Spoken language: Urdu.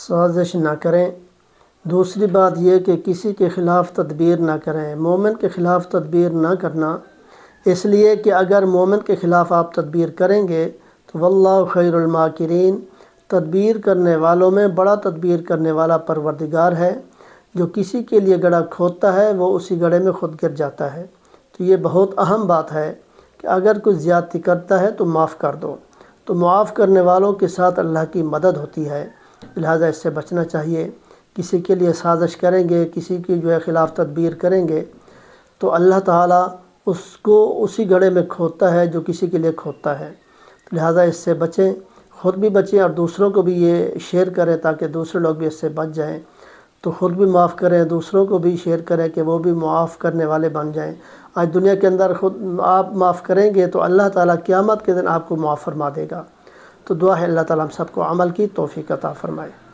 سازش نہ کریں۔ دوسری بات یہ کہ کسی کے خلاف تدبیر نہ کریں۔ مومن کے خلاف تدبیر نہ کرنا، اس لیے کہ اگر مومن کے خلاف آپ تدبیر کریں گے تو واللہ خیر الماکرین، تدبیر کرنے والوں میں بڑا تدبیر کرنے والا پروردگار ہے۔ جو کسی کے لیے گڑھا کھودتا ہے وہ اسی گڑھے میں خود گر جاتا ہے۔ تو یہ بہت اہم بات ہے کہ اگر کوئی زیادتی کرتا ہے تو معاف کر دو، تو معاف کرنے والوں کے ساتھ اللہ کی مدد ہوتی ہے، لہٰذا اس سے بچنا چاہیے۔ کسی کے لیے سازش کریں گے، کسی کی خلاف تدبیر کریں گے تو اللہ تعالیٰ اس کو اسی گڑھے میں کھودتا ہے جو کسی کے لیے کھودتا ہے، لہٰذا اس سے بچیں، خود بھی بچیں اور دوسروں کو بھی یہ شیئر کریں تاکہ دوسرے لوگ بھی اس سے بچ جائیں۔ تو خود بھی معاف کریں، دوسروں کو بھی شیئر کریں کہ وہ بھی معاف کرنے والے بن جائیں۔ آج دنیا کے اندر خود آپ معاف کریں گے تو اللہ تعالیٰ قیامت کے دن آپ کو معاف فرما دے گا۔ تو دعا ہے اللہ تعالیٰ ہم سب کو عمل کی توفیق عطا فرمائے۔